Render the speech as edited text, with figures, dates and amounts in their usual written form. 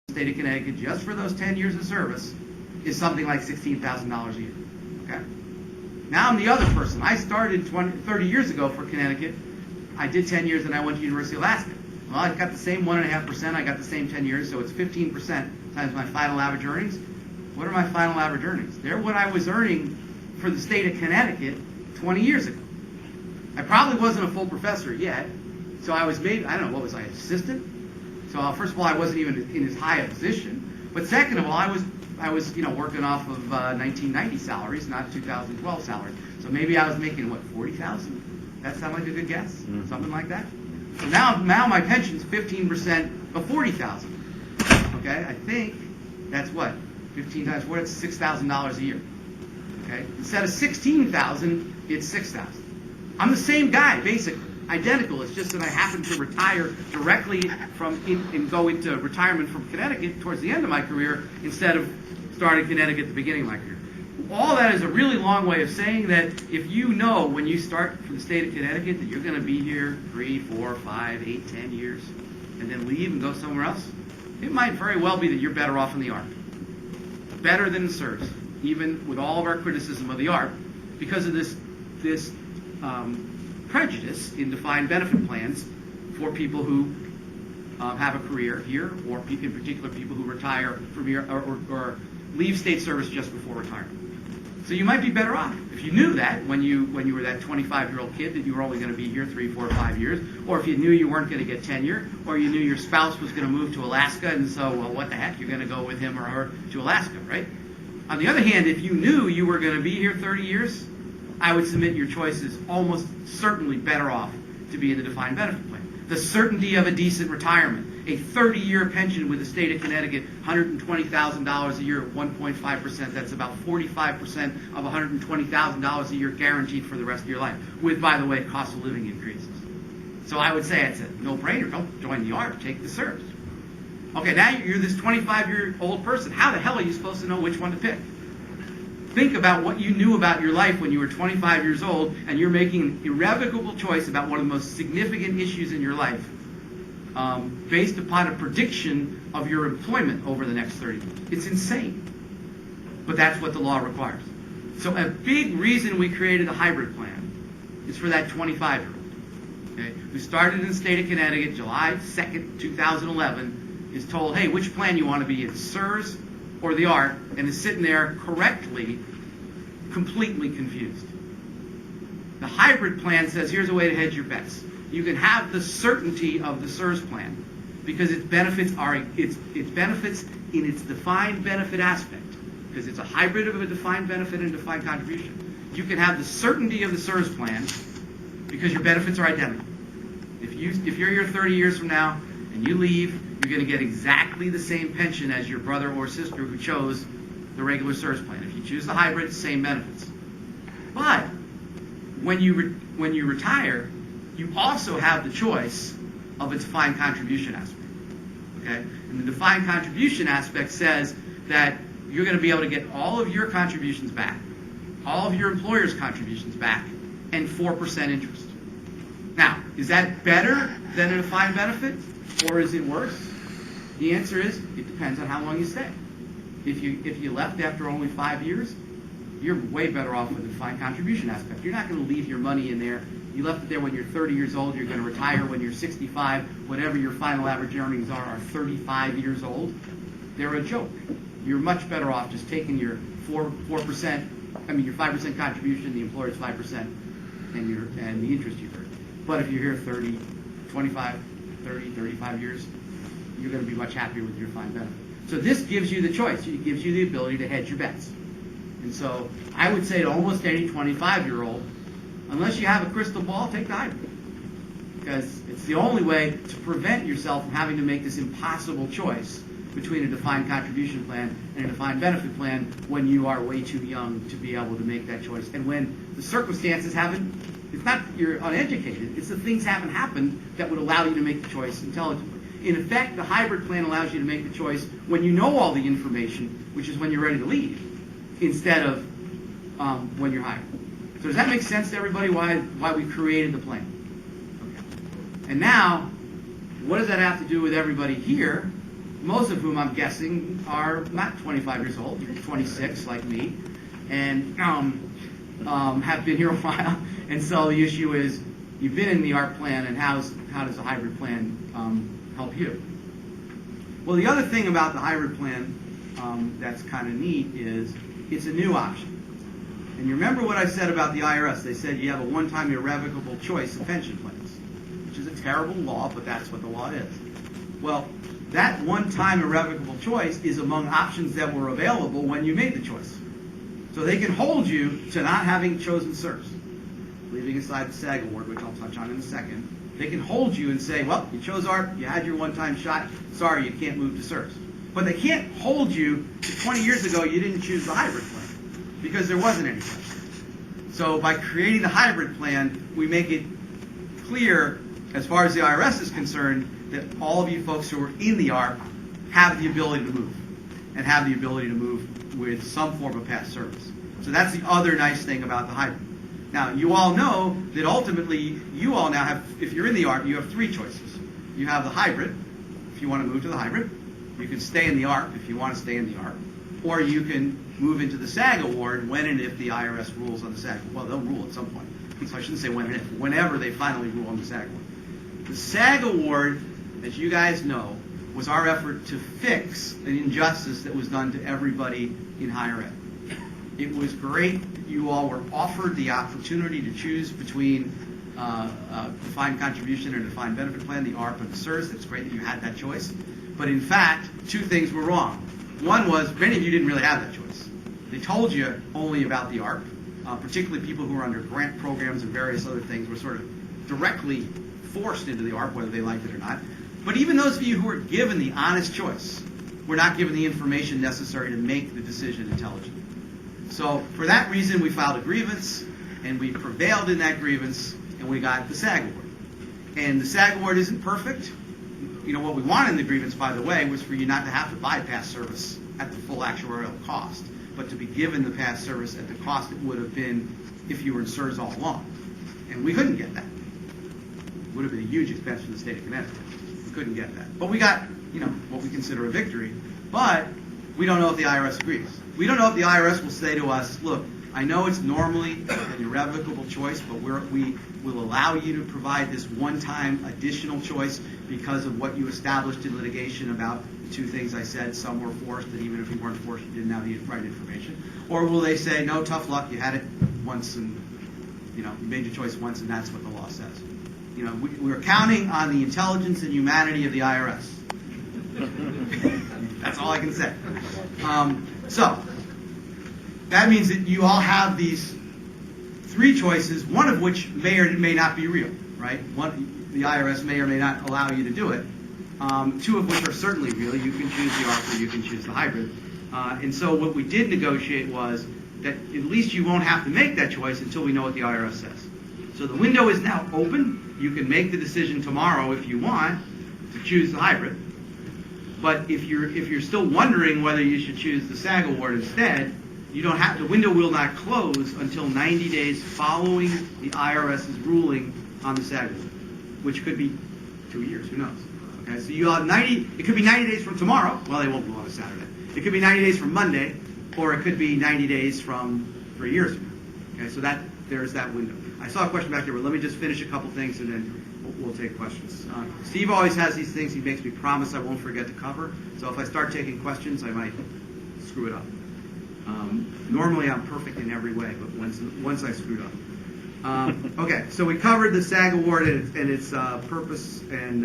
state of Connecticut just for those 10 years of service is something like $16,000 a year. Okay. Now I'm the other person. I started 30 years ago for Connecticut. I did 10 years and I went to University of Alaska. Well, I got the same 1.5%. I got the same 10 years, so it's 15% times my final average earnings. What are my final average earnings? They're what I was earning for the state of Connecticut 20 years ago. I probably wasn't a full professor yet, so I was maybe, I don't know, what was I, assistant? So first of all, I wasn't even in as high a position. But second of all, I was working off of 1990 salaries, not 2012 salaries. So maybe I was making, what, 40,000? That sound like a good guess? Mm-hmm. Something like that? So now my pension's 15% of 40,000. Okay, I think that's what? 15 times 4, that's $6,000 a year. Okay, instead of 16,000, it's 6,000. I'm the same guy, basically, identical. It's just that I happen to retire directly and go into retirement from Connecticut towards the end of my career instead of starting Connecticut at the beginning of my career. All that is a really long way of saying that if you know when you start from the state of Connecticut that you're going to be here 3, 4, 5, 8, 10 years and then leave and go somewhere else, it might very well be that you're better off in the ARP. Better than the SCSU, even with all of our criticism of the ARP, because of this prejudice in defined benefit plans for people who have a career here, or in particular people who retire from here or leave state service just before retirement. So you might be better off if you knew that when you were that 25-year-old kid that you were only going to be here 3, 4, 5 years, or if you knew you weren't going to get tenure, or you knew your spouse was going to move to Alaska, and so, well, what the heck, you're going to go with him or her to Alaska, right? On the other hand, if you knew you were going to be here 30 years, I would submit your choice is almost certainly better off to be in the defined benefit plan. The certainty of a decent retirement, a 30-year pension with the state of Connecticut, $120,000 a year at 1.5%. That's about 45% of $120,000 a year guaranteed for the rest of your life, with, by the way, cost of living increases. So I would say it's a no-brainer. Don't join the ARP, take the SCSU. Okay, now you're this 25-year-old person. How the hell are you supposed to know which one to pick? Think about what you knew about your life when you were 25 years old and you're making an irrevocable choice about one of the most significant issues in your life based upon a prediction of your employment over the next 30 years. It's insane. But that's what the law requires. So a big reason we created a hybrid plan is for that 25-year-old, okay, who started in the state of Connecticut July 2nd, 2011, is told, hey, which plan you want to be in, SCSU or the ARP, and is sitting there correctly, completely confused. The hybrid plan says, here's a way to hedge your bets. You can have the certainty of the SCSU plan because its benefits in its defined benefit aspect, because it's a hybrid of a defined benefit and defined contribution. You can have the certainty of the SCSU plan because your benefits are identical. If you're here 30 years from now and you leave, you're going to get exactly the same pension as your brother or sister who chose the regular SCSU plan. If you choose the hybrid, same benefits. But when you retire, you also have the choice of a defined contribution aspect. Okay? And the defined contribution aspect says that you're going to be able to get all of your contributions back, all of your employer's contributions back, and 4% interest. Now, is that better than a defined benefit, or is it worse? The answer is, it depends on how long you stay. If you left after only 5 years, you're way better off with the defined contribution aspect. You're not going to leave your money in there. You left it there when you're 30 years old. You're going to retire when you're 65. Whatever your final average earnings are 35 years old. They're a joke. You're much better off just taking your 4%, your 5% contribution, the employer's 5%, and the interest you've earned. But if you're here 25, 30, 35 years, you're going to be much happier with your defined benefit. So this gives you the choice. It gives you the ability to hedge your bets. And so I would say to almost any 25-year-old, unless you have a crystal ball, take the hybrid. Because it's the only way to prevent yourself from having to make this impossible choice between a defined contribution plan and a defined benefit plan when you are way too young to be able to make that choice. And when the circumstances haven't, it's not you're uneducated, it's the things haven't happened that would allow you to make the choice intelligently. In effect, the hybrid plan allows you to make the choice when you know all the information, which is when you're ready to leave, instead of when you're hired. So does that make sense to everybody why we created the plan? Okay. And now, what does that have to do with everybody here most of whom I'm guessing are not 25 years old, 26 like me, and have been here a while. And so the issue is, you've been in the ARP plan, and how does the hybrid plan help you? Well, the other thing about the hybrid plan that's kind of neat is it's a new option. And you remember what I said about the IRS? They said you have a one-time irrevocable choice of pension plans, which is a terrible law, but that's what the law is. Well, that one-time irrevocable choice is among options that were available when you made the choice. So they can hold you to not having chosen SERS, leaving aside the SAG award, which I'll touch on in a second. They can hold you and say, well, you chose ARP, you had your one-time shot, sorry, you can't move to SERS. But they can't hold you to 20 years ago you didn't choose the hybrid plan, because there wasn't any such thing. So by creating the hybrid plan, we make it clear, as far as the IRS is concerned, that all of you folks who are in the ARP have the ability to move, and have the ability to move with some form of past service. So that's the other nice thing about the hybrid. Now, you all know that ultimately, you all now have, if you're in the ARP, you have three choices. You have the hybrid, if you want to move to the hybrid. You can stay in the ARP if you want to stay in the ARP. Or you can move into the SAG award when and if the IRS rules on the SAG. Well, they'll rule at some point. So I shouldn't say when and if. Whenever they finally rule on the SAG award. The SAG award, as you guys know, was our effort to fix an injustice that was done to everybody in higher ed. It was great that you all were offered the opportunity to choose between defined contribution and defined benefit plan, the ARP and the SERS. It's great that you had that choice. But in fact, two things were wrong. One was, many of you didn't really have that choice. They told you only about the ARP, particularly people who were under grant programs and various other things were sort of directly forced into the ARP, whether they liked it or not. But even those of you who were given the honest choice were not given the information necessary to make the decision intelligently. So for that reason, we filed a grievance, and we prevailed in that grievance, and we got the SAG award. And the SAG award isn't perfect. You know, what we wanted in the grievance, by the way, was for you not to have to buy past service at the full actuarial cost, but to be given the past service at the cost it would have been if you were in SERS all along. And we couldn't get that. It would have been a huge expense for the state of Connecticut. We couldn't get that. But we got, you know, what we consider a victory. But we don't know if the IRS agrees. We don't know if the IRS will say to us, look, I know it's normally an irrevocable choice, but we will allow you to provide this one-time additional choice because of what you established in litigation about the two things I said. Some were forced, and even if you weren't forced, you didn't have the right information. Or will they say, no, tough luck, you had it once, and you know, you made your choice once, and that's what the law says. You know, we're counting on the intelligence and humanity of the IRS. That's all I can say. So that means that you all have these three choices, one of which may or may not be real, right? One, the IRS may or may not allow you to do it. Two of which are certainly real. You can choose the ARP or you can choose the hybrid. And so what we did negotiate was that at least you won't have to make that choice until we know what the IRS says. So the window is now open. You can make the decision tomorrow if you want to choose the hybrid. But if you're still wondering whether you should choose the SAG award instead, you don't have, the window will not close until 90 days following the IRS's ruling on the SAG award, which could be 2 years, who knows? Okay, so you'll have it could be 90 days from tomorrow. Well, they won't rule on a Saturday. It could be 90 days from Monday, or it could be 90 days from 3 years from now. Okay, so there's that window. I saw a question back there, but let me just finish a couple things and then we'll take questions. Steve always has these things he makes me promise I won't forget to cover. So if I start taking questions, I might screw it up. Normally I'm perfect in every way, but once I screwed up. Okay, so we covered the SAG award and its purpose and